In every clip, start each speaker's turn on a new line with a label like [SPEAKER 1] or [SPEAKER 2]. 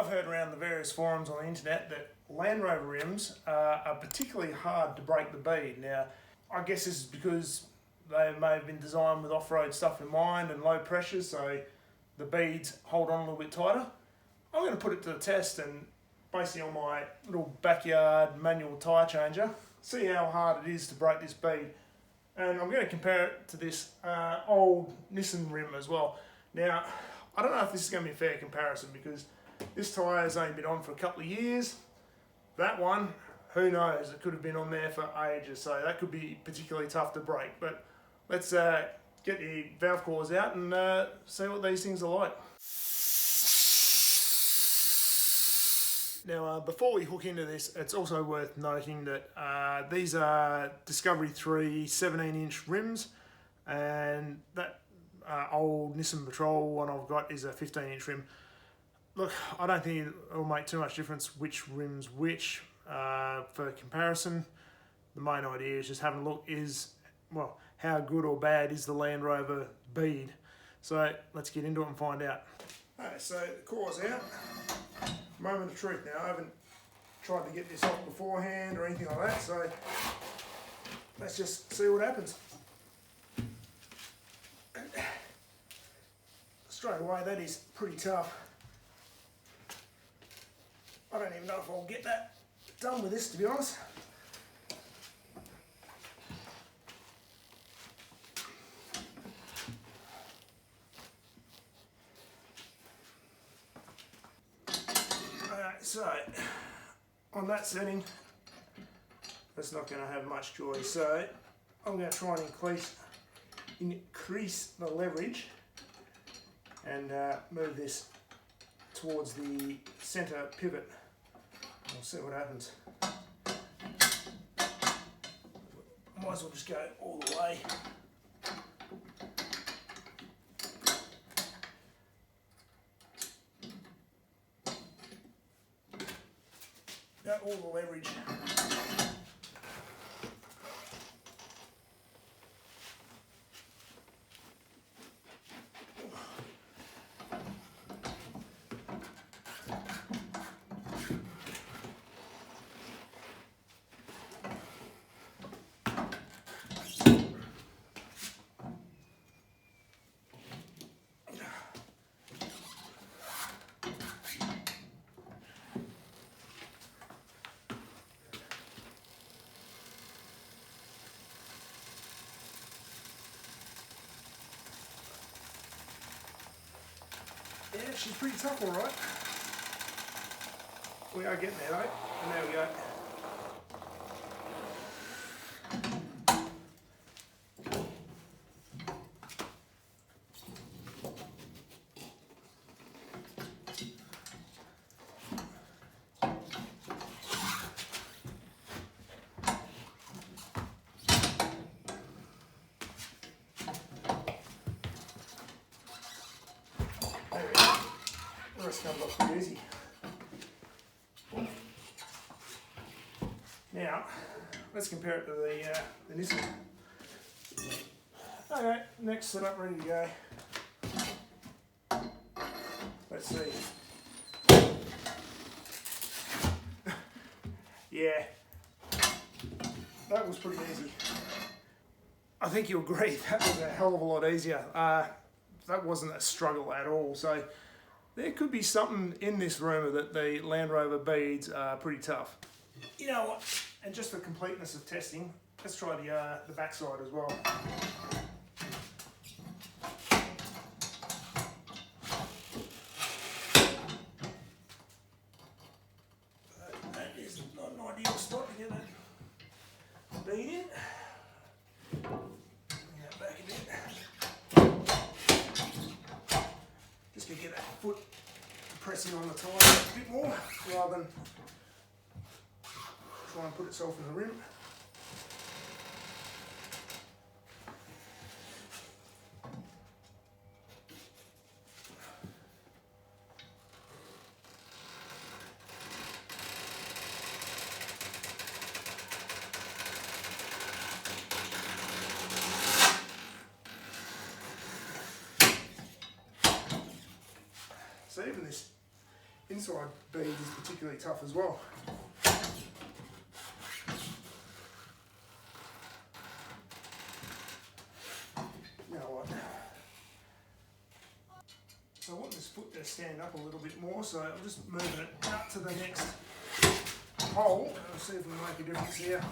[SPEAKER 1] I've heard around the various forums on the internet that Land Rover rims are particularly hard to break the bead. Now, I guess this is because they may have been designed with off-road stuff in mind and low pressure, so the beads hold on a little bit tighter. I'm going to put it to the test and basically on my little backyard manual tyre changer, see how hard it is to break this bead. And I'm going to compare it to this old Nissan Rim as well. Now, I don't know if this is going to be a fair comparison because this tyre has only been on for a couple of years. That one, who knows, it could have been on there for ages, so that could be particularly tough to break. But let's get the valve cores out and see what these things are like. Now, before we hook into this, it's also worth noting that these are Discovery 3 17-inch rims, and that old Nissan Patrol one I've got is a 15-inch rim. Look, I don't think it'll make too much difference which rim's which. For comparison, the main idea is just having a look is, well, how good or bad is the Land Rover bead. So let's get into it and find out. Alright, so the core's out. Moment of truth now. I haven't tried to get this off beforehand or anything like that, so let's just see what happens. Straight away, that is pretty tough. I don't even know if I'll get that done with this, to be honest. Alright, so on that setting, that's not going to have much joy. So I'm going to try and increase the leverage and move this towards the centre pivot. We'll see what happens. Might as well just go all the way. Got all the leverage. Yeah, she's pretty tough, all right. We are getting there, though. And there we go. The rest comes off pretty easy. Now, let's compare it to the Nissan. Okay, next setup ready to go. Let's see. Yeah, that was pretty easy. I think you'll agree that was a hell of a lot easier. That wasn't a struggle at all. So there could be something in this rumour that the Land Rover beads are pretty tough. You know what? And just for completeness of testing, let's try the backside as well. That is not an ideal spot to get that bead in. Bring that back a bit. Just gonna get that foot pressing on the tyre a bit more rather than try and put itself in the rim. So even this inside bead is particularly tough as well. Now what? So I want this foot to stand up a little bit more, so I'm just moving it out to the next hole. We'll see if we can make a difference here.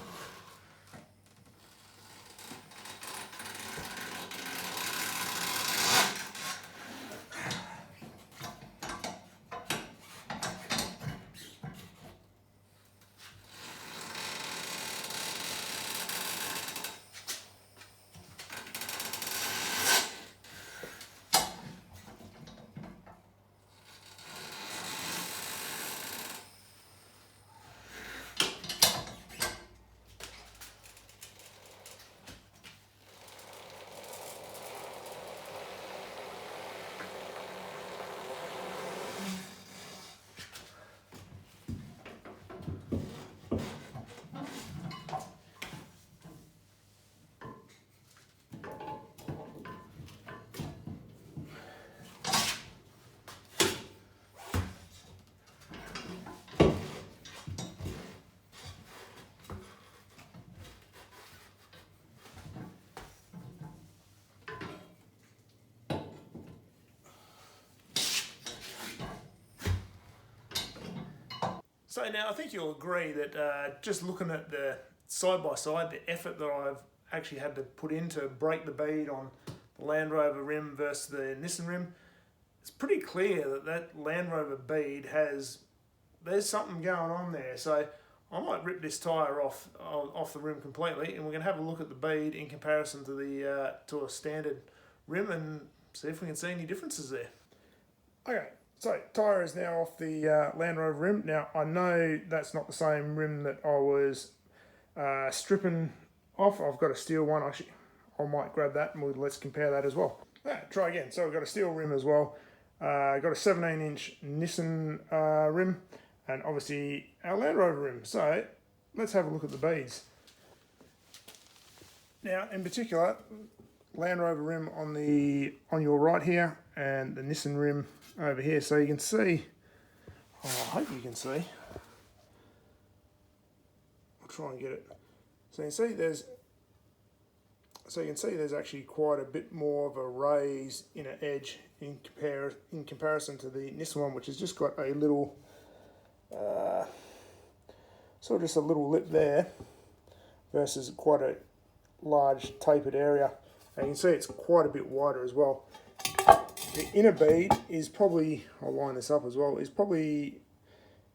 [SPEAKER 1] So now I think you'll agree that just looking at the side by side, the effort that I've actually had to put in to break the bead on the Land Rover Rim versus the Nissan Rim, it's pretty clear that that Land Rover bead there's something going on there. So I might rip this tyre off the rim completely, and we're going to have a look at the bead in comparison to the to a standard rim and see if we can see any differences there. Okay. So, tyre is now off the Land Rover rim. Now, I know that's not the same rim that I was stripping off. I've got a steel one. I might grab that and let's compare that as well. Try again. So, we've got a steel rim as well. Got a 17-inch Nissan rim and obviously our Land Rover rim. So, let's have a look at the beads. Now, in particular, Land Rover rim on your right here and the Nissan rim over here, so you can see, I hope you can see, I'll try and get it, so you can see there's actually quite a bit more of a raised inner edge in comparison to the Nissan one, which has just got a little sort of just a little lip there versus quite a large tapered area, and you can see it's quite a bit wider as well. The inner bead is probably, I'll line this up as well, is probably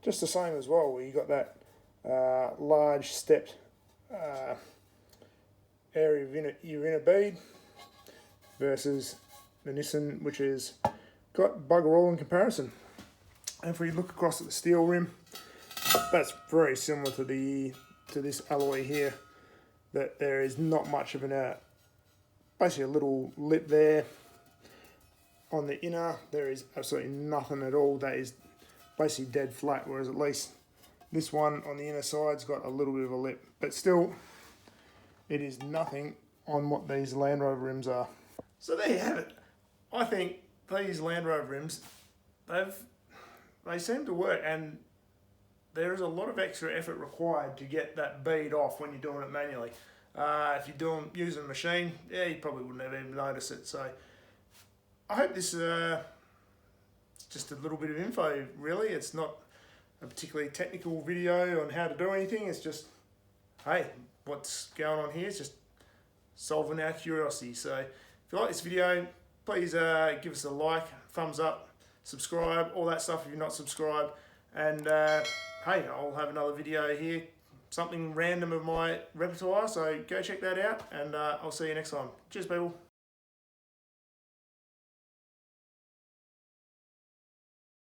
[SPEAKER 1] just the same as well, where you got that large stepped area of your inner bead versus the Nissan, which has got bugger all in comparison. And if we look across at the steel rim, that's very similar to this alloy here, that there is not much of basically a little lip there. On the inner, there is absolutely nothing at all. That is basically dead flat, whereas at least this one on the inner side's got a little bit of a lip. But still, it is nothing on what these Land Rover rims are. So there you have it. I think these Land Rover rims, they seem to work, and there is a lot of extra effort required to get that bead off when you're doing it manually. If you're using a machine, yeah, you probably wouldn't have even noticed it. So I hope this just a little bit of info, really. It's not a particularly technical video on how to do anything. It's just, hey, what's going on here? It's just solving our curiosity. So if you like this video, please give us a like, thumbs up, subscribe, all that stuff if you're not subscribed. And hey, I'll have another video here, something random of my repertoire. So go check that out, and I'll see you next time. Cheers, people.